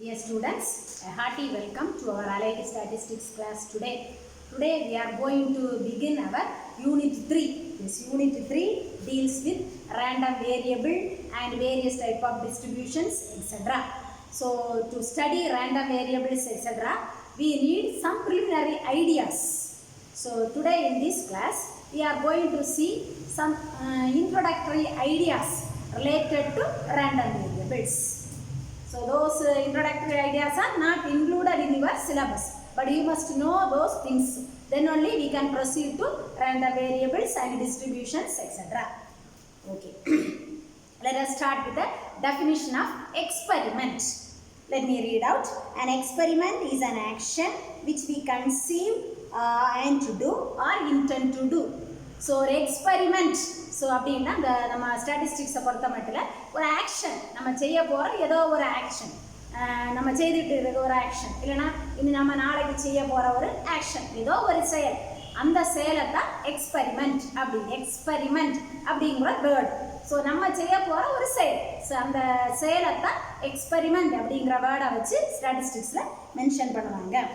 Dear students, a hearty welcome to our Allied Statistics class today. Today we are going to begin our Unit 3. This Unit 3 deals with random variable and various type of distributions, etc. So to study random variables, etc., we need some preliminary ideas. So today in this class, we are going to see some introductory ideas related to random variables. So those introductory ideas are not included in your syllabus, but you must know those things. Then only we can proceed to random variables and distributions, etc. Okay. Let us start with the definition of experiment. Let me read out. An experiment is an action which we conceive and to do or intend to do. So ஒரு experiment அப்படின்னா இந்த நம்ம ஸ்டாட்டிஸ்டிக்ஸை பொறுத்த மட்டும் ஒரு action நம்ம செய்ய போகிற ஏதோ ஒரு ஆக்ஷன் நம்ம செய்துட்டு இருக்க ஒரு ஆக்ஷன் இல்லைனா இன்னும் நம்ம நாளைக்கு செய்ய போகிற ஒரு ஆக்ஷன் ஏதோ ஒரு செயல் அந்த செயலை தான் எக்ஸ்பெரிமெண்ட் அப்படிங்கிற வேர்டு. ஸோ நம்ம செய்ய போகிற ஒரு செயல், ஸோ அந்த செயலை தான் எக்ஸ்பெரிமெண்ட் அப்படிங்கிற வேர்டை வச்சு ஸ்டாட்டிஸ்டிக்ஸில் மென்ஷன் பண்ணுவாங்க.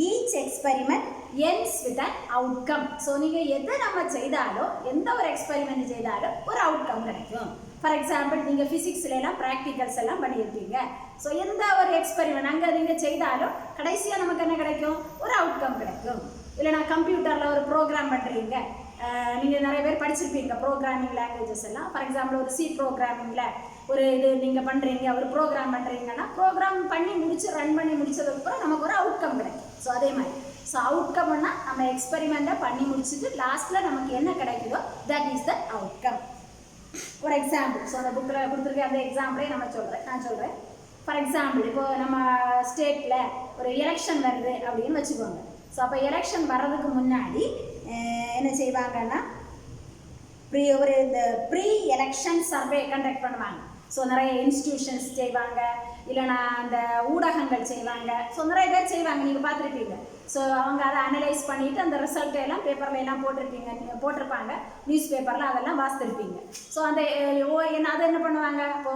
Each experiment ends with an outcome. So நீங்கள் எதை நம்ம செய்தாலும் எந்த ஒரு எக்ஸ்பெரிமெண்ட் செய்தாலும் ஒரு அவுட்கம் கிடைக்கும். ஃபார் எக்ஸாம்பிள் நீங்கள் ஃபிசிக்ஸ்லாம் ப்ராக்டிகல்ஸ் எல்லாம் பண்ணியிருப்பீங்க. ஸோ எந்த ஒரு எக்ஸ்பெரிமெண்ட் அங்கே நீங்கள் செய்தாலும் கடைசியாக நமக்கு என்ன கிடைக்கும்? ஒரு அவுட்கம் கிடைக்கும். இல்லைனா கம்ப்யூட்டரில் ஒரு ப்ரோக்ராம் பண்ணுறீங்க, நீங்கள் நிறைய பேர் படிச்சிருப்பீங்க ப்ரோக்ராமிங் லாங்குவேஜஸ் எல்லாம். ஃபார் எக்ஸாம்பிள் ஒரு சி ப்ரோக்ராமிங்கில் ஒரு இது நீங்கள் பண்ணுறீங்க, ஒரு ப்ரோக்ராம் பண்ணுறீங்கன்னா ப்ரோக்ராம் பண்ணி ரன் பண்ணி முடிச்சதுக்கப்புறம் நமக்கு ஒரு அவுட்கம் கிடைக்கும். ஸோ அதே மாதிரி ஸோ அவுட்கம்னா நம்ம எக்ஸ்பெரிமெண்ட்டை பண்ணி முடிச்சுட்டு லாஸ்ட்டில் நமக்கு என்ன கிடைக்குதோ தட் இஸ் த அவுட்கம். ஒரு எக்ஸாம்பிள், ஸோ அந்த புக்கில் கொடுத்துருக்க அந்த எக்ஸாம்பிளே நான் சொல்கிறேன். ஃபார் எக்ஸாம்பிள் இப்போ நம்ம ஸ்டேட்டில் ஒரு எலெக்ஷன் வருது அப்படின்னு வச்சுக்கோங்க. ஸோ அப்போ எலெக்ஷன் வர்றதுக்கு முன்னாடி என்ன செய்வாங்கன்னா இந்த ப்ரீ எலெக்ஷன் சர்வே கண்டக்ட் பண்ணுவாங்க. ஸோ நிறைய இன்ஸ்டிடியூஷன்ஸ் செய்வாங்க, இல்லைனா அந்த ஊடகங்கள் செய்வாங்க. ஸோ நிறைய பேர் செய்வாங்க, நீங்கள் பார்த்துருப்பீங்க. ஸோ அவங்க அதை அனலைஸ் பண்ணிவிட்டு அந்த ரிசல்ட்டை எல்லாம் பேப்பரில் எல்லாம் போட்டிருப்பாங்க, நியூஸ் பேப்பரில் அதெல்லாம் வாசித்திருப்பீங்க. ஸோ அந்த அதை என்ன பண்ணுவாங்க, இப்போ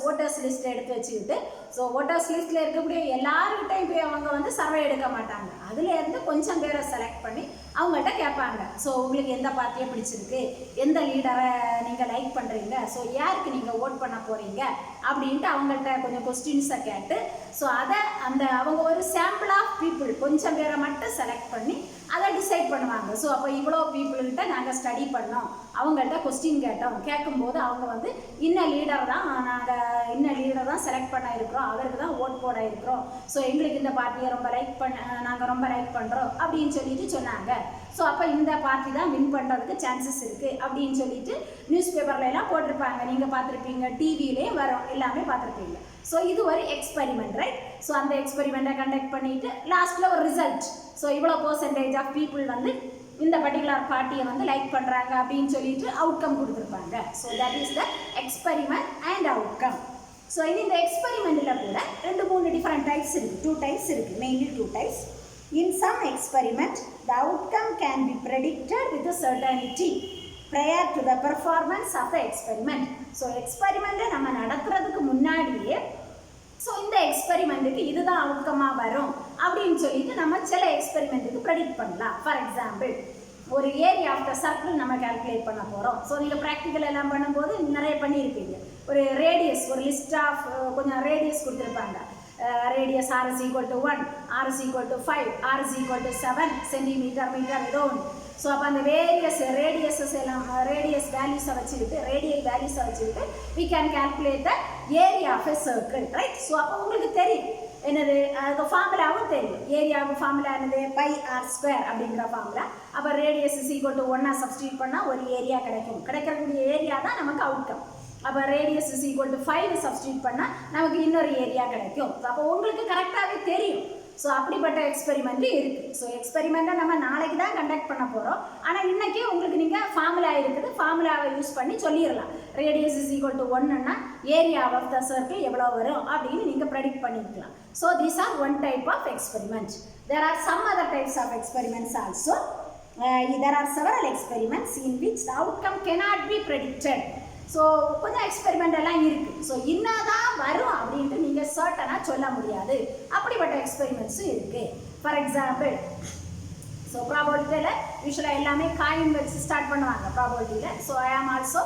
ஓட்டர்ஸ் லிஸ்ட்டை எடுத்து வச்சுக்கிட்டு ஸோ ஓட்டர்ஸ் லிஸ்ட்டில் இருக்கக்கூடிய எல்லாருக்கிட்டையும் போய் அவங்க வந்து சர்வே எடுக்க மாட்டாங்க. அதுலேருந்து கொஞ்சம் பேரை செலக்ட் பண்ணி அவங்கள்ட்ட கேட்பாங்க. ஸோ உங்களுக்கு எந்த பார்ட்டியை பிடிச்சிருக்கு, எந்த லீடரை நீங்கள் லைக் பண்ணுறீங்க, ஸோ யாருக்கு நீங்கள் ஓட் பண்ண போகிறீங்க அப்படின்ட்டு அவங்கள்ட்ட கொஞ்சம் கொஸ்டின்ஸை கேட்டு ஸோ அதை அவங்க ஒரு சாம்பிள் ஆஃப் பீப்புள் கொஞ்சம் பேரை மட்டும் செலக்ட் பண்ணி அதை டிசைட் பண்ணுவாங்க. ஸோ அப்போ இவ்வளோ பீப்புள்கிட்ட நாங்கள் ஸ்டடி பண்ணோம், அவங்கள்ட்ட கொஸ்டின் கேட்கும்போது அவங்க வந்து இன்ன லீடர் தான் செலக்ட் பண்ண இருக்கிறோம், அவருக்கு தான் ஓட் போட இருக்கிறோம், ஸோ எங்களுக்கு இந்த பார்ட்டியை நாங்கள் ரொம்ப லைக் பண்ணுறோம் அப்படின்னு சொல்லிட்டு சொன்னாங்க. ஸோ அப்போ இந்த பார்ட்டி தான் வின் பண்ணுறதுக்கு சான்சஸ் இருக்குது அப்படின்னு சொல்லிட்டு நியூஸ் பேப்பரில் எல்லாம் போட்டிருப்பாங்க, நீங்கள் பார்த்துருப்பீங்க, டிவிலேயும் வரும், எல்லாமே பார்த்துருப்பீங்க. ஸோ இது ஒரு எக்ஸ்பெரிமெண்ட், ரைட்? ஸோ அந்த எக்ஸ்பெரிமெண்ட்டை கண்டக்ட் பண்ணிவிட்டு லாஸ்ட்டில் ஒரு ரிசல்ட், ஸோ இவ்வளோ பர்சன்டேஜ் ஆஃப் பீப்புள் வந்து இந்த பர்டிகுலர் பார்ட்டியை வந்து லைக் பண்ணுறாங்க அப்படின்னு சொல்லிட்டு அவுட்கம் கொடுத்துருப்பாங்க. So that is the experiment and outcome. So இந்த எக்ஸ்பெரிமெண்ட்டில் கூட 2-3 டிஃப்ரெண்ட் டைப்ஸ் இருக்குது, 2 டைப்ஸ் இருக்குது, mainly 2 types. In some experiment, the outcome can be predicted with a certainty prior to the performance of the experiment. So எக்ஸ்பெரிமெண்ட்டை நம்ம நடத்துறதுக்கு முன்னாடியே so இந்த எக்ஸ்பெரிமெண்ட்டுக்கு இதுதான் அவுட்கமாக வரும் அப்படின்னு சொல்லிட்டு நம்ம சில எக்ஸ்பெரிமெண்ட்டுக்கு ப்ரெடிக்ட் பண்ணலாம். ஃபார் எக்ஸாம்பிள் ஒரு ஏரியா ஆஃப் த சர்க்கிள் நம்ம கால்குலேட் பண்ண போகிறோம். ஸோ நீங்கள் ப்ராக்டிக்கல் எல்லாம் பண்ணும்போது நிறைய பண்ணியிருப்பீங்க. ஒரு ரேடியஸ், ஒரு லிஸ்ட் ஆஃப் கொஞ்சம் ரேடியஸ் கொடுத்துருப்பாங்க. Radius r is equal to 1, r is equal to 5, r is equal to 7 centimetre, metre ஏதோ ஒன்று. ஸோ அப்போ அந்த ரேடியஸஸ் எல்லாம் ரேடியஸ் வேல்யூஸை வச்சுக்கிட்டு ரேடியல் வேல்யூஸை வச்சுக்கிட்டு we can calculate the area of a circle, right? So அப்போ உங்களுக்கு தெரியும் என்னது, அது ஃபார்முலாவும் தெரியும். ஏரியாவுக்கு ஃபார்முலா என்னது, πr² அப்படிங்கிற ஃபார்முலா. அப்போ radius is equal to 1 substitute பண்ணால் ஒரு ஏரியா கிடைக்கக்கூடிய ஏரியா தான் நமக்கு அவுட்கம். அப்போ radius is equal to 5 substitute பண்ணால் நமக்கு இன்னொரு ஏரியா கிடைக்கும். அப்போ உங்களுக்கு கரெக்டாகவே தெரியும். ஸோ அப்படிப்பட்ட எக்ஸ்பெரிமெண்ட்டு இருக்குது. ஸோ எக்ஸ்பெரிமெண்ட்டை நம்ம நாளைக்கு தான் கண்டக்ட் பண்ண போகிறோம். ஆனால் இன்றைக்கே உங்களுக்கு நீங்கள் ஃபார்முலா இருக்குது, ஃபார்முலாவை யூஸ் பண்ணி சொல்லிடலாம். ரேடியஸ் is equal to 1ன்னா ஏரியா ஆஃப் த சர்க்கிள் எவ்வளோ வரும் அப்படின்னு நீங்கள் ப்ரெடிக்ட் பண்ணிக்கலாம். So these are one type of experiment. There are some other types of experiments also. There are several experiments in which the outcome cannot be predicted. So கொஞ்சம் experiment எல்லாம் இருக்குது. So என்னதான் வரும் அப்படின்ட்டு நீங்கள் சர்ட்டனாக சொல்ல முடியாது. அப்படிப்பட்ட எக்ஸ்பெரிமெண்ட்ஸும் இருக்குது. ஃபார் எக்ஸாம்பிள், ஸோ ப்ராபபிலிட்டியில் யூஸ்வலாக எல்லாமே காயின் வச்சு ஸ்டார்ட் பண்ணுவாங்க ப்ராபபிலிட்டியில். So I am also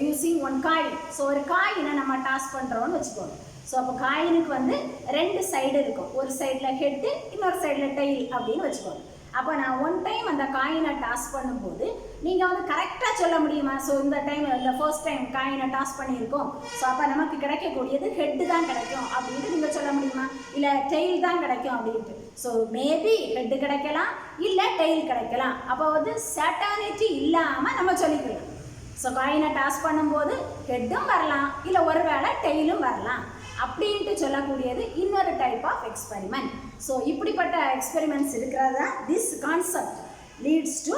using one coin. So ஒரு காயினை நம்ம டாஸ் பண்ணுறோன்னு வச்சுக்கோங்க. ஸோ அப்போ காயினுக்கு வந்து 2 சைடு இருக்கும். ஒரு சைடில் ஹெட்டு, இன்னொரு சைடில் டெயில் அப்படின்னு வச்சுக்கோங்க. அப்போ நான் ஒன் டைம் அந்த காயினை டாஸ் பண்ணும்போது நீங்கள் வந்து கரெக்டாக சொல்ல முடியுமா? ஸோ இந்த டைம் இந்த ஃபர்ஸ்ட் டைம் காயினை டாஸ் பண்ணியிருக்கோம், ஸோ அப்போ நமக்கு கிடைக்கக்கூடியது ஹெட்டு தான் கிடைக்கும் அப்படின்ட்டு நீங்கள் சொல்ல முடியுமா? இல்லை டெயில் தான் கிடைக்கும் அப்படின்ட்டு. ஸோ மேபி ஹெட்டு கிடைக்கலாம், இல்லை டெயில் கிடைக்கலாம். அப்போ வந்து சர்டனிட்டி இல்லாமல் நம்ம சொல்லிக்கலாம். ஸோ காயினை டாஸ் பண்ணும்போது ஹெட்டும் வரலாம், இல்லை ஒரு வேளை டெயிலும் வரலாம் அப்படின்ட்டு சொல்லக்கூடியது இன்னொரு டைப் ஆஃப் எக்ஸ்பெரிமெண்ட். ஸோ இப்படிப்பட்ட எக்ஸ்பெரிமெண்ட்ஸ் இருக்கிறது தான் this concept leads to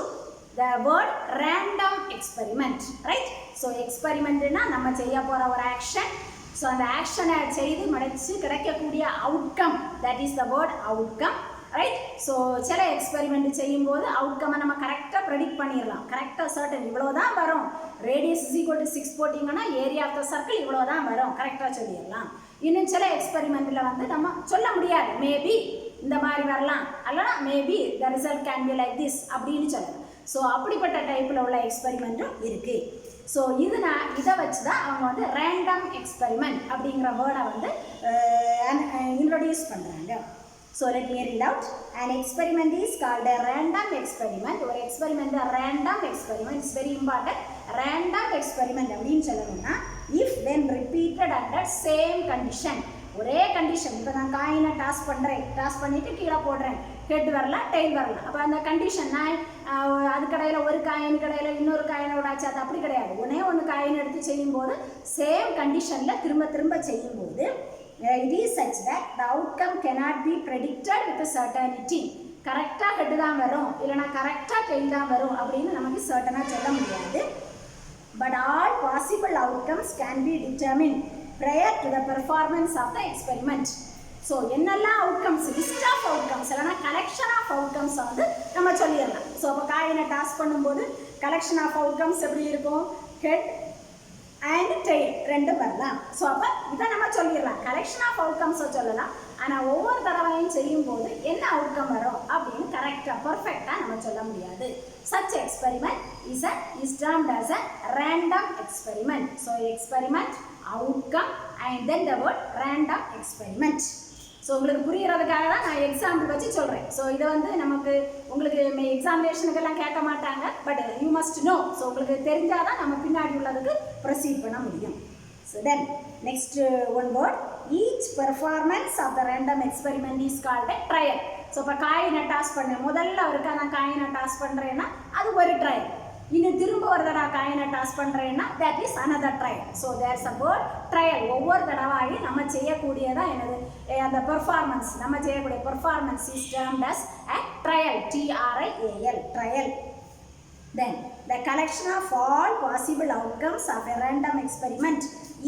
the word random experiment, right? So எக்ஸ்பெரிமெண்ட்னா நம்ம செய்ய போகிற ஒரு ஆக்ஷன். ஸோ அந்த ஆக்ஷனை செய்து முடிச்சு கிடைக்கக்கூடிய outcome, that is the word outcome, right? So சில எக்ஸ்பெரிமெண்ட் செய்யும்போது அவுட்கம்மை நம்ம கரெக்டாக ப்ரெடிக்ட் பண்ணிடலாம். கரெக்டாக சர்டன் இவ்வளோ தான் வரும், ரேடியஸ் இஸ் ஈக்குவல் டு 6 போட்டிங்கன்னா ஏரியா ஆஃப் த சர்க்கிள் இவ்வளோ தான் வரும், கரெக்டாக சொல்லிடலாம். இன்னும் சில எக்ஸ்பெரிமெண்ட்டில் வந்து நம்ம சொல்ல முடியாது, மேபி இந்த மாதிரி வரலாம், அல்லனா maybe the result can be like this அப்படின்னு சொல்லலாம். ஸோ அப்படிப்பட்ட டைப்பில் உள்ள எக்ஸ்பெரிமெண்ட்டும் இருக்குது. ஸோ இதை வச்சு தான் அவங்க வந்து ரேண்டம் எக்ஸ்பெரிமெண்ட் அப்படிங்கிற வேர்டை வந்து இன்ட்ரோடியூஸ் பண்ணுறாங்க. So let me read out. An experiment is called a random experiment. ஒரு experiment random experiment is very important. Random experiment அப்படின்னு சொல்லணும்னா if when repeated under same condition, ஒரே கண்டிஷன். இப்போ நான் காயினை டாஸ் பண்ணுறேன், டாஸ் பண்ணிவிட்டு கீழே போடுறேன், ஹெட் வரலாம் டெயில் வரலாம். அப்போ அந்த கண்டிஷன் நான் அது கடையில் ஒரு காயின் கடையில் இன்னொரு காயினோட ஆச்சு, அது அப்படி கிடையாது. ஒன்று காயின் எடுத்து செய்யும்போது சேம் கண்டிஷனில் திரும்ப திரும்ப செய்யும்போது it is such that the outcome cannot be predicted with a certainty. கரெக்டாக ஹெட் தான் வரும், இல்லைனா கரெக்டாக டெயில் தான் வரும் அப்படின்னு நமக்கு சர்டனாக சொல்ல முடியாது. But all possible outcomes can be determined prior to the performance of the experiment. So என்னெல்லாம் அவுட்கம்ஸ், லிஸ்ட் ஆஃப் அவுட்கம்ஸ் இல்லைனா கலெக்ஷன் ஆஃப் அவுட்கம்ஸ் வந்து நம்ம சொல்லிடலாம். ஸோ அப்போ காயினை டாஸ் பண்ணும்போது கலெக்ஷன் ஆஃப் அவுட்கம்ஸ் எப்படி இருக்கும்? ஹெட் அண்ட் டெயில் ரெண்டும் வரலாம். ஸோ அப்போ இதை நம்ம சொல்லிடலாம், கலெக்ஷன் ஆஃப் அவுட்கம்ஸை சொல்லலாம். ஆனால் ஒவ்வொரு தடவையும் செய்யும்போது என்ன அவுட்கம் வரும் அப்படின்னு கரெக்டாக பர்ஃபெக்டாக நம்ம சொல்ல முடியாது. Such experiment is termed as a random experiment. So experiment, outcome and then the word random experiment. So உங்களுக்கு புரிகிறதுக்காக தான் நான் எக்ஸாம்பிள் வச்சு சொல்கிறேன். ஸோ இதை வந்து நமக்கு உங்களுக்கு எக்ஸாமினேஷனுக்கெல்லாம் கேட்க மாட்டாங்க, but you must know. So உங்களுக்கு தெரிஞ்சால் தான் நம்ம பின்னாடி உள்ளதுக்கு ப்ரொசீட் பண்ண முடியும். So then next one word, each performance of the random experiment is called a trial. So இப்போ காயினை டாஸ் பண்ணேன், முதல்ல ஒருக்கா நான் காயினை டாஸ் பண்ணுறேன்னா அது ஒரு ட்ரையல். இன்னும் திரும்ப ஒரு தடவை காயினை டாஸ் பண்ணுறேன்னா that is another trial. So there's a word trial. ஒவ்வொரு தடவையும் நம்ம செய்யக்கூடியதான் என்னது, அந்த பெர்ஃபார்மன்ஸ், நம்ம செய்யக்கூடிய performance is termed as a trial, TRIAL, trial. Then the collection of all possible outcomes of a random experiment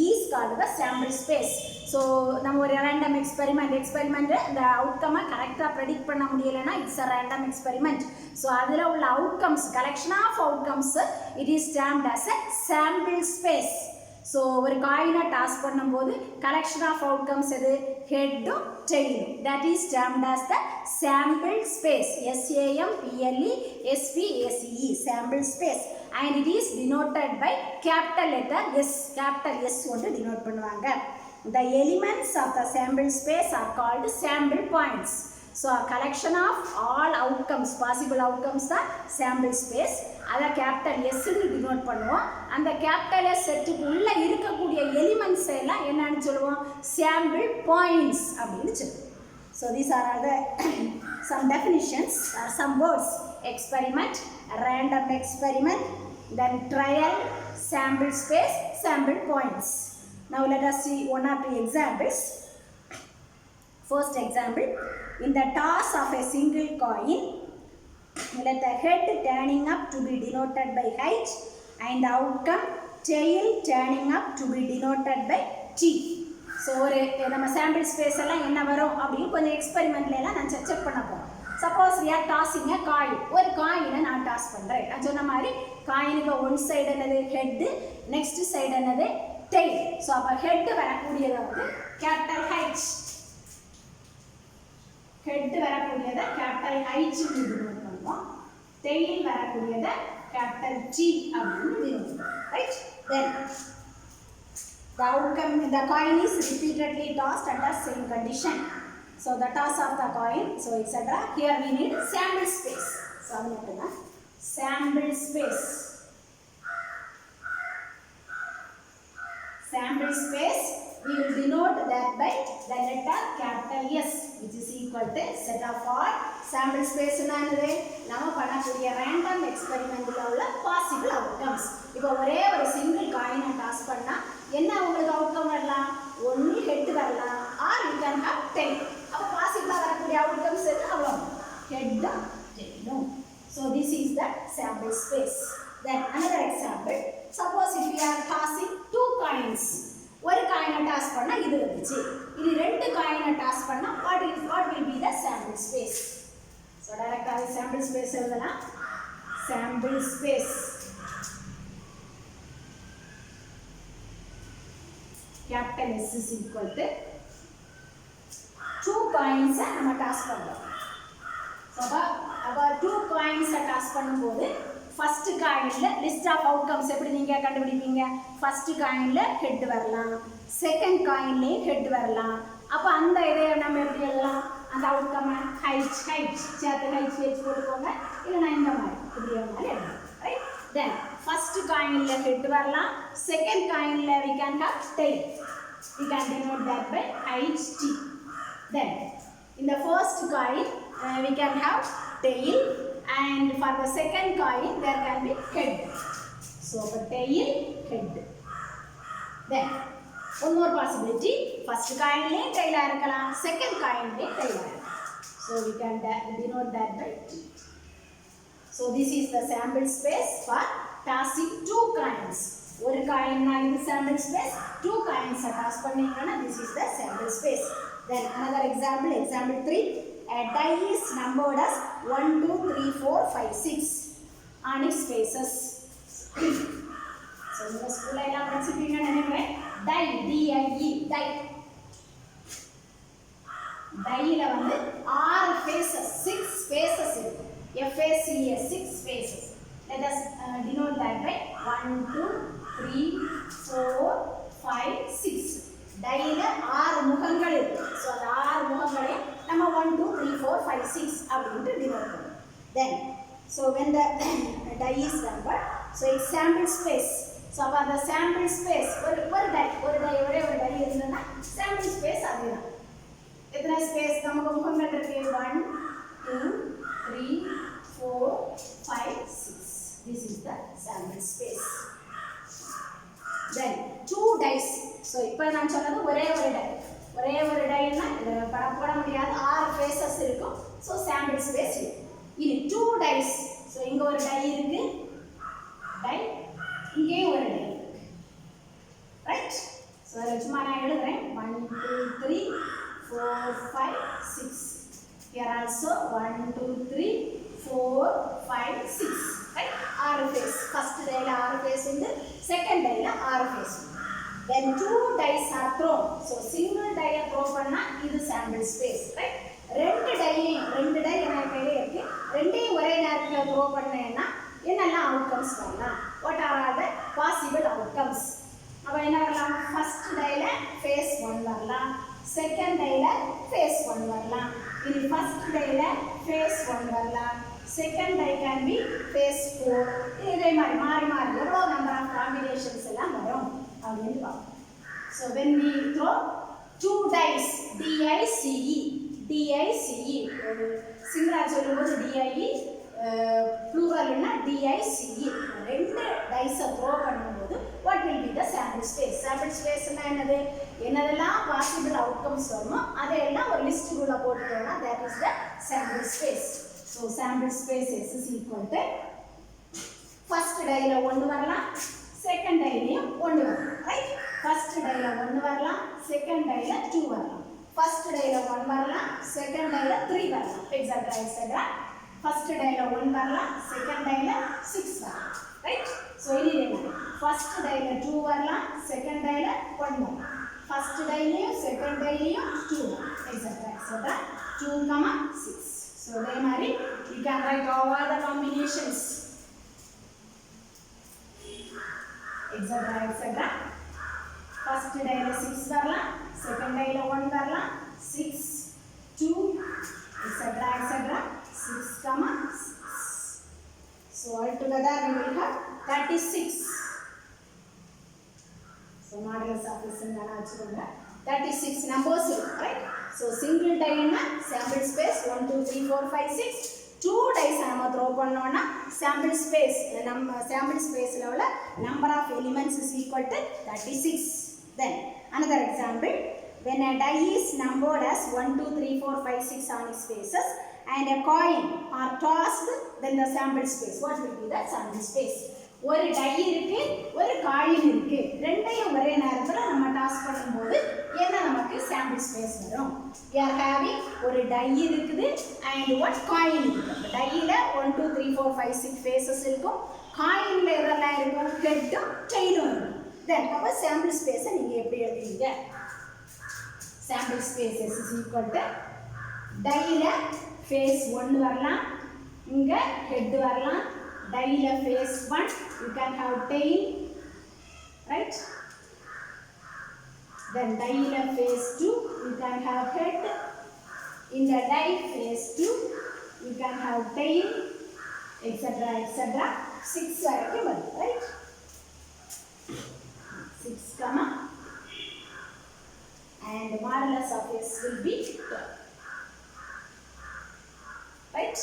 is called the sample space. So நம்ம ஒரு random experiment இந்த அவுட்கம்மை கரெக்டாக ப்ரெடிக்ட் பண்ண முடியலைன்னா it's a random experiment. So அதில் உள்ள outcomes, collection of outcomes, it is termed as a sample space. So ஒரு காயினை டாஸ் பண்ணும்போது கலெக்ஷன் ஆஃப் அவுட்கம்ஸ் எது? ஹெட்டும் டெயிலும். That is termed as the sample space, SAMPLE sample space, and it is denoted by capital letter S. capital S வந்து denote பண்ணுவாங்க. The elements of the sample space are called sample points. So a collection of all outcomes, possible outcomes தான் sample space. அதை capital S ன்னு denote பண்ணுவோம். அந்த capital S செட்டுக்கு உள்ள இருக்கக்கூடிய எலிமெண்ட்ஸ் எல்லாம் என்னன்னு சொல்லுவோம்? sample points அப்படின்னு சொல்லுவோம். So these are the some definitions or some words: experiment, random experiment, then trial, sample space, sample points. Now let us see one or two examples. First example, in the toss of a single coin, let the head turning up to be denoted by H and the outcome tail turning up to be denoted by T. So ஒரு நம்ம sample space எல்லாம் என்ன வரும் அப்படின்னு கொஞ்சம் எக்ஸ்பெரிமெண்ட்லாம் நான் check பண்ண போகிறோம். Suppose we are tossing a coin, ஒரு காயினை நான் டாஸ் பண்ணுறேன். நான் சொன்ன மாதிரி காயினுக்கு ஒன் சைடு என்னது? ஹெட்டு, நெக்ஸ்ட் சைடு என்னது? டெயில். ஸோ அப்போ ஹெட்டு வரக்கூடியது வந்து கேபிட்டல் H. capital H னு denote பண்ணுவோம். tail வரக்கூடியத capital T அப்படின்னு denote பண்ணுவோம். Right? Then the outcome, the coin is repeatedly tossed under same condition. So the toss of the coin, so etc. Here we need sample space. So sample space. Sample space we will denote that by the letter capital S, which is equal to set of all sample space என்னது நம்ம பண்ணக்கூடிய random experimentல உள்ள possible outcomes. இப்போ ஒரே ஒரு single coin toss பண்ணா என்ன உங்களுக்கு outcome வரலாம்? ஒன்னு head வரலாம் or you can have tail. அப்ப possible வரக்கூடிய outcomes என்ன அவ்வளவு head tail. So this is the sample space. Then another example, suppose if we are tossing two coins. ஒரு காயினை டாஸ் பண்ணா இது வந்துச்சு. இது ரெண்டு காயினை டாஸ் பண்ணா what will be the sample space? So directly sample space எழுதலாம். Sample space capital S is equal to two coins நம்ம டாஸ் பண்றோம். So அப்ப two coins டாஸ் பண்ணும்போது first coinல list of outcomes எப்படி நீங்க கண்டுபிடிப்பீங்க? first coinல head வரலாம், second coinல head வரலாம். அப்ப அந்த இதை நம்ம எப்படி எழுதலாம்? அந்த outcome height சேர்த்து height போட்டுக்கோங்க. இல்லனா இந்த மாதிரி இப்படி மாதிரி எழுதலாம். Right? Then first coinல head வரலாம், second coinல we can have tail. We can denote that by height T. Then in the first coin we can have tail. And for the second coin there can be head. So for tail, head. Then one more possibility, first coin le tail irukkalam, second coin le tail irukkalam. So we can denote that by T. So this is the sample space for tossing two coins. One coin na in sample space, two coins toss pannீங்கன்னா this is the sample space. Then another example, example 3. A die is numbered as 1, 2, 3, 4, 5, 6 on its faces. So in the school I am reciting an name die, D-I-E, die. Die la வந்து 6 faces, 6 faces இருக்கு. F-A-C-S, 6 faces. Let us denote that by 1, 2, 3, 4, 5, 6. Die la 6 முகங்கள் இருக்கு. So அந்த 6 முகங்களை நம்ம 1, 2, 3, 4, 5, 6 அப்படின்ட்டு denote பண்ணுவோம். Then so when the die is numbered, so it's sample space. So அப்ப அந்த sample space ஒரு die இருந்ததுன்னா sample space அதுதான். எத்தனை space நமக்கு முகங்கள் இருக்கு? 1, 2, 3, 4, 5, 6. This is the sample space. Then two dice. So இப்போ நான் சொன்னது ஒரே ஒரு டைனா போட முடியாது, 6 ஃபேஸஸ் இருக்கும். ஸோ சாம்பிள் ஸ்பேஸ் இருக்கு. இனி 2 டைஸ். ஸோ இங்கே ஒரு டை இருக்கு, டை இங்கேயும் ஒரு டை இருக்கு. ரைட்? ஸோ அதில் சும்மா நான் எழுதுறேன் 1, 2, 3, 4, 5, 6. Here also 1, 2, 3, 4, 5, 6. Right? 6 face. First டைல 6 face உண்டு, செகண்ட் டைல 6 ஃபேஸ் உண்டு. Then two dice are thrown. So single die throw பண்ணா இது sample space, right? ரெண்டு டை என்ன கையில இருக்கு, ரெண்டையும் ஒரே நேரத்துல throw பண்ணேன்னா என்னெல்லாம் outcomes வரலாம்? What are the possible outcomes? அப்ப என்ன வரலாம்? first டைல phase 1 வரலாம், second டைல phase 1 வரலாம். இது first டைல phase 1 வரலாம், second die can be phase 4. இதே மாதிரி மாறி எவ்வளவு நம்பர் ஆஃப் காம்பினேஷன்ஸ் எல்லாம் வரும் அப்படின்னு பார்ப்போம். So when we throw two dice, D-I-C-E, சிங்கிளா சொல்லும்போது D-I-E, ப்ளூரல்னா D-I-C-E. ரெண்டு டைஸை த்ரோ பண்ணும்போது what will be the sample space? Sample spaceனா என்னதெல்லாம் பாசிபிள் அவுட்கம்ஸ் வருமோ அதையெல்லாம் ஒரு லிஸ்ட்டுக்குள்ளே போட்டுட்டோம்னா that is the sample space. So sample space is equal to first டைல 1 வரலாம், second டைலயும் 1 வரலாம். ரைட்? ஃபர்ஸ்ட் டைல 1 வரலாம், செகண்ட் டைல 2 வரலாம். ஃபர்ஸ்ட் டைல 1 வரலாம், செகண்ட் டைல 3 வரலாம். எக்ஸாக்ட்டா ஃபர்ஸ்ட் டைல 1 வரலாம், செகண்ட் டைல 6 வரலாம். ரைட்? சோ இது என்ன? ஃபர்ஸ்ட் டைல 2 வரலாம், செகண்ட் டைல 1 வரலாம். ஃபர்ஸ்ட் டைலயும் செகண்ட் டைலயும் 2 வரலாம். எக்ஸாக்ட்டா 2, 6. So அதே மாதிரி you can write all the combinations etc. First dial 6 வரலாம், second dial 1 வரலாம், 6 2 etc. 6 comma 6. So altogether we will have 36. So modulus of this என்ன ஆச்சுங்க 36 numbers right. So single die na sample space 1 2 3 4 5 6. Two dice நம்ம throw பண்ணோம்னா sample space நம்ம sample space ல உள்ள number of elements is equal to 36. Then another example, when a die is numbered as 1 2 3 4 5 6 on its faces and a coin are tossed, then the sample space, what will be that sample space? ஒரு tie இருக்கு, ஒரு coin இருக்கு, ரெண்டையும் ஒரே நேரத்தில் நம்ம toss பண்ணும்போது என்ன நமக்கு சாம்பிள் ஸ்பேஸ் வரும்? we are having ஒரு டை இருக்குது and one coin இருக்கு. டையில 1 2 3 4 5 6 faces இருக்கும், காயின்ல எதெல்லாம் இருக்கும்? ஹெட்டும் டெயிலும் இருக்கும். then அப்ப சாம்பிள் ஸ்பேஸை நீங்க எப்படி எழுதுவீங்க? Sample space is equal to டையில ஃபேஸ் 1 வரலாம், இங்க ஹெட் வரலாம், டையில face 1 you can have tail right. Then டையில face 2 you can have head, in the die phase 2 you can have tail etc. 6 வரைக்கும் வரும் right. 6 comma and modulus of s will be 12 right.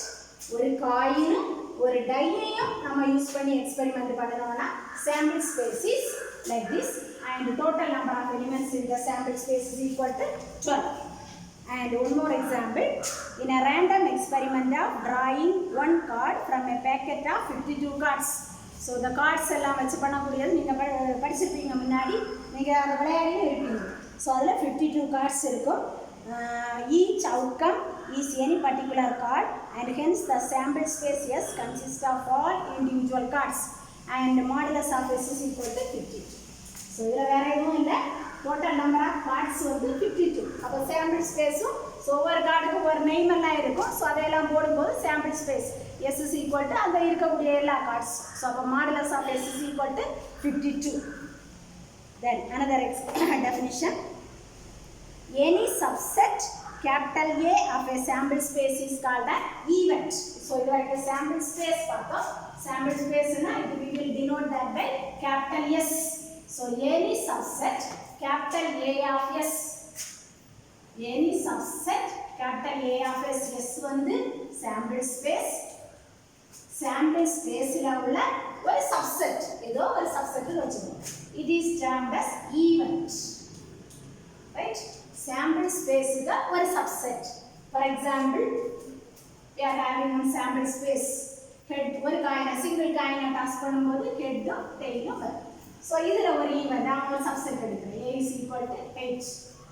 ஒரு காயினும் ஒரு டையையும் நம்ம use பண்ணி experiment பண்ணனும்னா sample space is like this and total number of elements in the sample space is equal to 12. And one more example, in a random experiment of drawing one card from a packet of 52 cards. So the cards எல்லாம் வச்சு பண்ணக்கூடியது நீங்க படிச்சிருப்பீங்க முன்னாடி, நீங்க அந்த விளையாடியும் இருப்பீங்க. So அதில் 52 cards இருக்கும். Each outcome is any particular card and hence the sample space S consists of all individual cards and modulus of S is equal to 52. So இதில் வேற எதுவும் இல்லை, total number of cards வந்து 52. அப்போ sample space-உம் ஒவ்வொரு கார்டுக்கு ஒரு நேம் எல்லாம் இருக்கும். ஸோ அதையெல்லாம் போடும்போது sample space S is equal to அந்த இருக்கக்கூடிய எல்லா cards. ஸோ அப்போ modulus of S is equal to 52. Then another definition, any subset capital A of a sample space is called an event. So இது வரைக்கும் sample space பார்த்தோம். Sample space னா we will denote that by capital S. So any subset capital A of S, any subset capital A of S, S வந்து sample space, sample space ல உள்ள ஒரு subset, ஏதோ ஒரு subset வச்சுக்கோங்க. It is termed as event right. Sample space is a subset. For example, we are having one sample space. Head ஒரு காயினை single காயினை டாஸ் பண்ணும்போது ஹெட்டும் டெயிலும் வரும். ஸோ இதில் ஒரு ஈவெண்ட் நான் ஒரு சப்செட் எடுக்கிறேன். A is equal to H.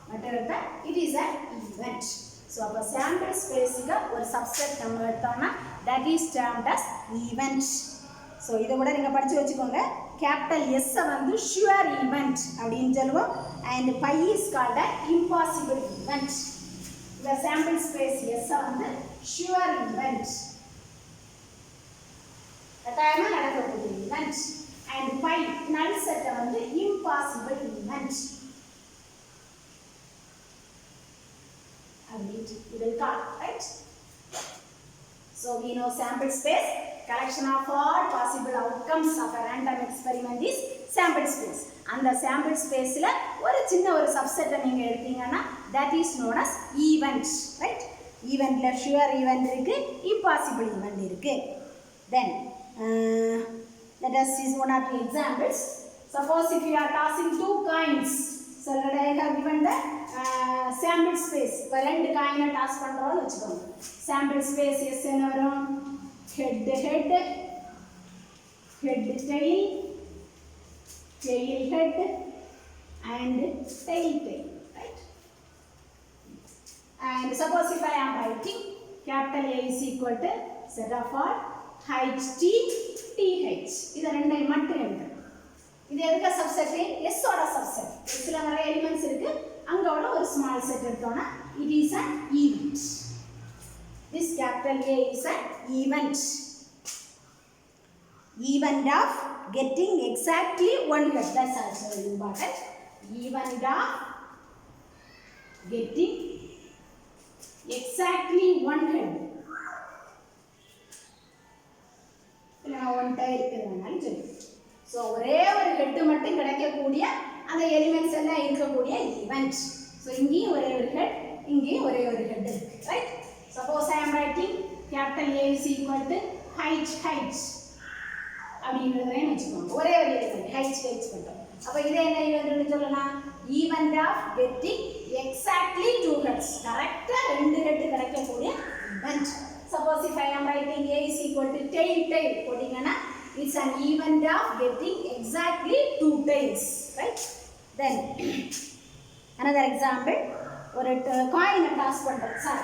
மற்ற it is an event. So அப்போ sample space-க்கு ஒரு சப்செட் நம்ம எடுத்தோம்னா that is termed as event. So இதை கூட நீங்கள் படித்து வச்சுக்கோங்க. கேபிட்டல் எஸ்ஸை வந்து ஷுவர் ஈவெண்ட் அப்படின்னு சொல்லுவோம். And phi is called impossible event. இந்த சாம்பிள் ஸ்பேஸ் எஸ்ஸை வந்து ஷுவர் ஈவெண்ட், கட்டாயமாக நடக்கக்கூடிய ஈவெண்ட். அண்ட் பை நல் செட்டை வந்து இம்பாசிபிள் ஈவெண்ட் அப்படின்னு இது கால் right. So we know sample space, collection of all possible outcomes of a random experiment is sample space. And the sample space la ஒரு சின்ன ஒரு subset நீங்க எடுத்தீங்கன்னா that is known as event right. Event la sure event இருக்கு, impossible event இருக்கு. Then let us see one or two examples. Suppose if you are tossing two coins, so let I have given the sample space. இப்போ ரெண்டு காயினை toss பண்றோம்னு வெச்சுக்கோங்க. sample space S என்ன வரும்? head tail, tail head and tail right. And suppose if I am writing capital A is equal to set of all height T, TH. இது ரெண்டையும் மட்டும் எழுதுறேன். இது எதுக்கு சப்செட்? S ஓட சப்செட். S ல நிறைய எலிமெண்ட்ஸ் இருக்கு, அங்க உள்ள ஒரு ஸ்மால் செட் எடுத்தோம்னா it is an event. This capital A is an event. Event of getting exactly one head. That's also important. Event of getting exactly one head. So ஒரே ஒரு head மட்டும் கிடைக்கக்கூடிய அந்த எலிமெண்ட்ஸ் எல்லாம் இருக்கக்கூடிய ஈவென்ட். ஸோ இங்கேயும் ஒரே ஒரு ஹெட், இங்கேயும் ஒரே ஒரு ஹெட் இருக்கு, ரைட்? சப்போஸ் ஐ ஆம் writing capital A is equal to height அப்படிங்கிறதையும் வச்சுக்கோங்க. ஒரே ஒரு எலிமெண்ட் height மட்டும். அப்போ இதை என்ன ஈவெண்ட்னு சொல்லலாம்? Event of getting exactly 2 heads. கரெக்டாக 2 ஹெட் கிடைக்கக்கூடிய event. Suppose if I am writing A is equal to tail போட்டிங்கன்னா it's an event of getting exactly 2 tails, right? Then another example, ஒரு காயினை டாஸ் பண்றோம், சார்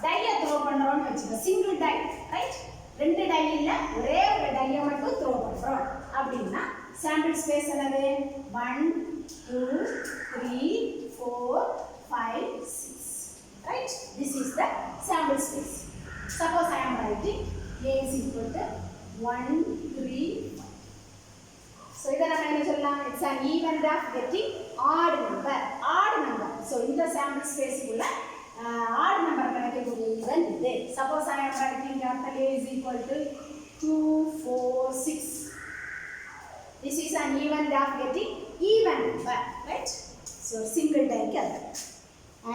டையை த்ரோ பண்றோம்னு வச்சுக்கோ, single tie, right? 2 tie இல்ல, ஒரே ஒரு டையை மட்டும் த்ரோ பண்றோம் அப்படின்னா சாம்பிள் ஸ்பேஸ் என்னது? 1 2 3 4 5 6, right? This is the sample space. Suppose I am writing A is equal to 1 3 5. So இதை நம்ம என்ன சொல்லலாம்? It's an event of getting odd number. So இந்த sample space உள்ள odd number கிடைக்கக்கூடிய event இது. Suppose I am writing capital A is equal to 2 4 6. This is an event of getting even number, right? So single die gather.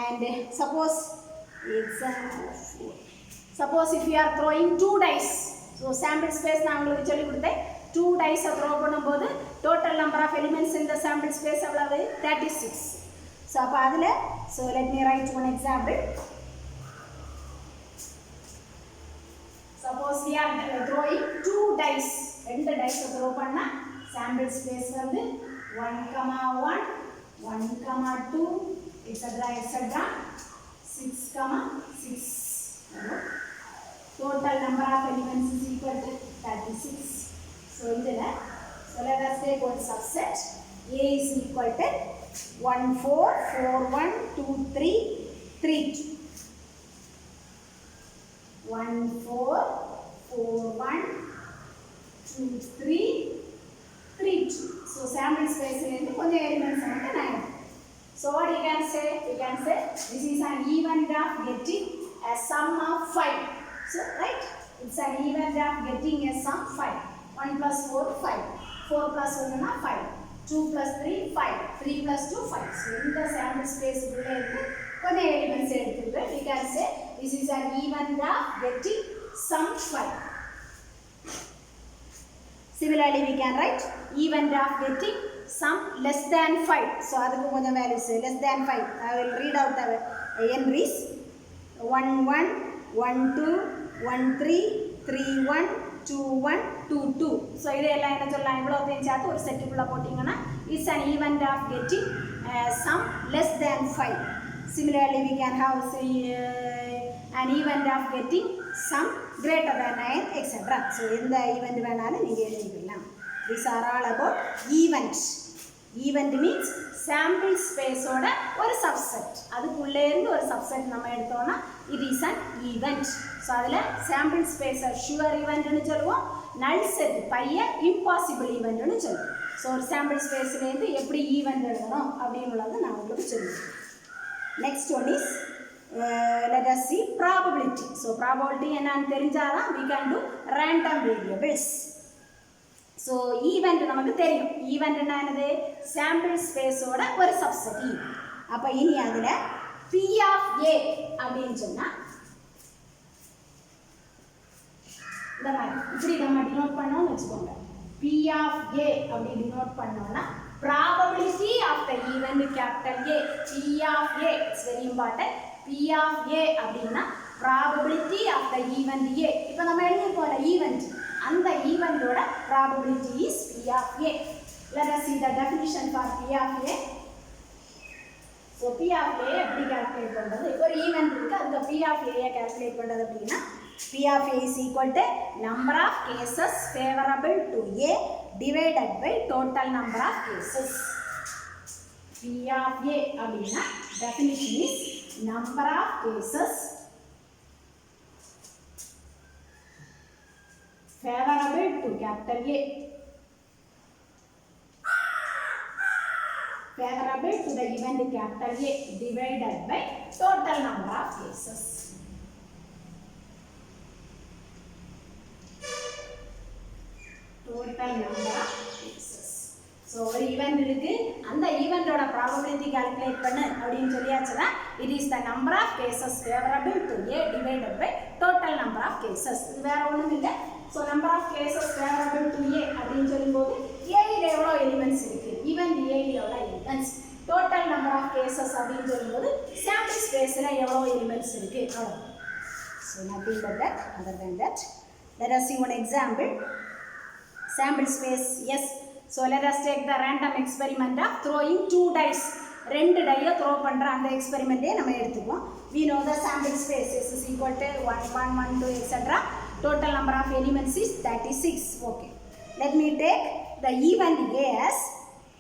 And suppose if you are throwing 2 dice, so sample space நான் உங்களுக்கு சொல்லி கொடுத்தேன், 2 dice throw பண்ணும்போது total number of elements in the sample space எவ்வளவு? 36. so அப்ப அதுல so let me write one example. Suppose we are throwing 2 dice, 2 dice throw பண்ணா sample space வந்து 1, 1, 1, 2, etc., 6, 6. Total number of elements is equal to 36. So let us take one subset. A is equal to 1 4 4 1 2 3 3 2. 1 4 4 1 2 3 3 2. So sample space is one elements are 9. So what you can say? You can say this is an event of getting a sum of 5. So right, it's an event of getting a sum 5. 1 plus 4 5. 4 plus 1 is 5. 2 plus 3 5. 3 plus 2 5. So in the sample space one element we can say this is an event of getting sum 5. Similarly we can write event of getting sum less than 5. So adukku konjam values less than 5. I will read out the entries. 1 1 1 2 1 3 3 1 2 1 2 2. So இதெல்லாம் என்ன சொல்லலாம்? இவ்வளோத்தையும் சேர்த்து ஒரு செட்டுக்குள்ள போட்டிங்கன்னா it's an event of getting sum less than 5. Similarly we can have an event of getting sum greater than 9, etc. So இந்த event வேணாலும் நீங்க எழுதிக்கலாம். These are all about events. Event means sample space ஓட ஒரு subset. அதுக்குள்ளே இருந்து ஒரு subset நம்ம எடுத்தோம்னா it is an event. So அதுல sample space sure event னு சொல்லுவோம், null set பைய impossible event னு சொல்லுவோம். So ஒரு sample spaceல இருந்து எப்படி event எழுதணும் அப்படிங்கறது நான் உங்களுக்கு சொல்றேன். Next one is let us see probability. So probability என்னன்னு தெரிஞ்சாதான் we can do random variables. So event நமக்கு தெரியும். event என்னது? sample space ஓட ஒரு subset. அப்ப இனி அதுல P of A அப்படினு சொன்னா இந்த மாதிரி இப்படி நம்ம டினோட் பண்ணோம்னு வெச்சுக்கோங்க. P of A அப்படி டினோட் பண்ணோம்னா probability of the event capital A. P of A, it's very important. P of A அப்படினா probability of the event A. இப்போ நம்ம எழுதிருக்கோம்ல event, அந்த event ஓட probability is P of A. Let us see the definition for P of A. So P of A எப்படி calculate பண்றது? இப்போ ஒரு event இருக்கு, அந்த P of A calculate பண்றது அப்படினா P of A is equal to number of cases favorable to A divided by total number of cases. P of A அப்படினா definition is number of cases favorable to capital A. Favorable to the event capital A divided by total number of cases. Total number of cases. So ஒரு event இருக்கு, அந்த eventோட probability calculate பண்ணு அப்படின்னு சொல்லியாச்சுன்னா it is the number of cases favorable to A divided by total number of cases. இது வேற ஒண்ணும் இல்லை. So number of cases favorable to A அப்படின்னு சொல்லும்போது A ல எவ்வளவு elements இருக்கு, event A ல எவ்வளவு elements, total number of cases அப்படின்னு சொல்லும்போது sample space ல எவ்வளவு elements இருக்கு அவ்வளவு. So nothing but that, other than that. Let us see one example. Sample space, yes. So let us take the random experiment of throwing 2 dice. 2 die throw பண்ற அந்த எக்ஸ்பெரிமென்ட்டே நம்ம எடுத்துக்குவோம். We know the sample space is equal to 1 1 1 2 etc. Total number of elements is 36. Okay. Let me take the event A as,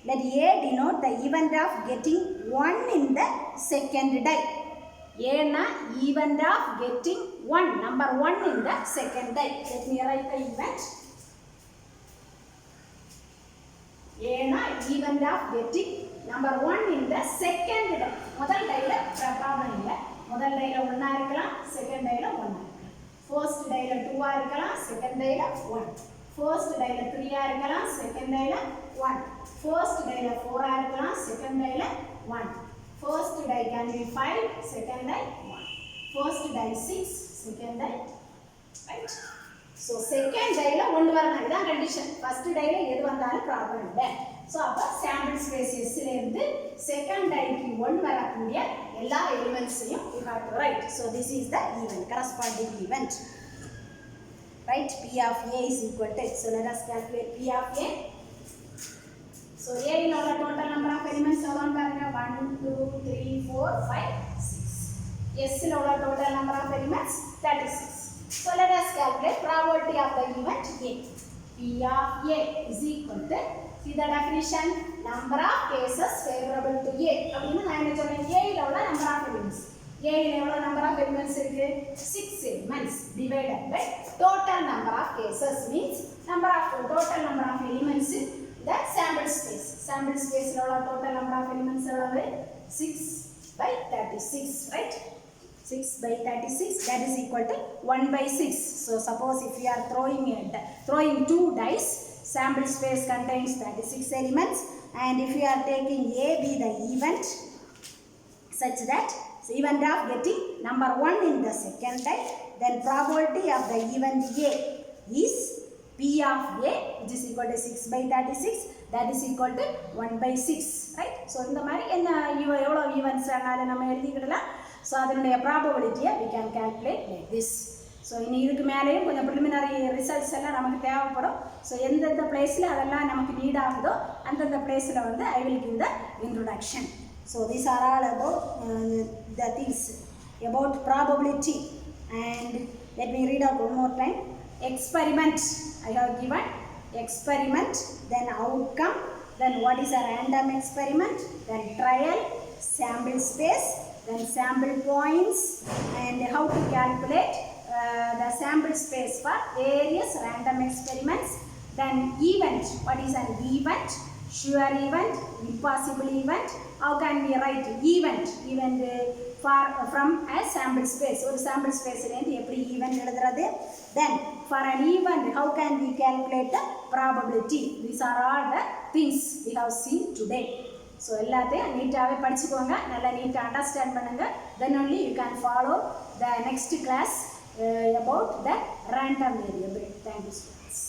let A denote the event of getting 1 in the second die. A na event of getting 1, number 1 in the second die. Let me write the event. A na event of getting number 1 in the second die. முதல் டைல problem இல்ல. முதல் டைல 1 இருக்கலாம், second டைல 1 இருக்கலாம். First டைல 2 இருக்கலாம், second டைல 1. First டைல 3 இருக்கலாம், second டைல 1. First டைல 4 இருக்கலாம், second டைல 1. First die can be 5, second die 1. First die 6, second die, right? So second die la 1 வரணும், இதான் condition. First die la எது வந்தாலும் ப்ராப்ளம் இல்லை. So அப்ப sample space S ல இருந்து second die க்கு 1 வரக்கூடிய எல்லா எலிமெண்ட்ஸையும் we have to write. So this is the event, corresponding event. Right? P of A is equal to, so let us calculate P of A. So A ல உள்ள total number of elements எவ்வளவுன்னு பாருங்க, 1 2 3 4 5 6. S ல உள்ள total number of elements 36. So let us calculate probability of the event A. P of A is equal to, see the definition, number of cases favorable to A. அப்படினா நான் என்ன சொல்றேன், A ல உள்ள number of elements. A ல எவ்வளவு number of elements இருக்கு, 6 elements divided by total number of cases means number of total number of elements in the sample space. Sample space la total number of elements eவ்வளவு, 6 by 36, right? 6 by 36, that is equal to 1 by 6. So suppose if you are throwing 2 dice, sample space contains 36 elements, and if you are taking A be the event such that event of getting number 1 in the second die, then probability of the event A is P of A, which is equal to 6 by 36, that is equal to 1 by 6, right? So இந்த மாதிரி என்ன எவ்வளோ events ஆனாலும் நம்ம எழுதிக்கிடலாம். So அதனுடைய ப்ராபபிலிட்டியை we can calculate like this. So இனி இதுக்கு மேலேயும் கொஞ்சம் ப்ரிலிமினரி ரிசல்ட்ஸ் எல்லாம் நமக்கு தேவைப்படும். ஸோ எந்தெந்த பிளேஸில் அதெல்லாம் நமக்கு நீட் ஆகுதோ அந்தந்த பிளேஸில் வந்து I will give the introduction. So these are all about the things about probability. And let me read out one more time. Experiment, I have given experiment, then outcome, then what is a random experiment, then trial, sample space, then sample points, and how to calculate the sample space for various random experiments, then event, what is an event, sure event, impossible event, how can we write event from a sample space, ஒரு sample space லேந்து எப்படி event எழுதுறது, then for an event how can we calculate the probability. These are all the things we have seen today. So எல்லாத்தையும் நீட்டாவே படிச்சுக்கோங்க, நல்லா நீட்டா understand பண்ணுங்க, then only you can follow the next class about the random variable. Thank you students.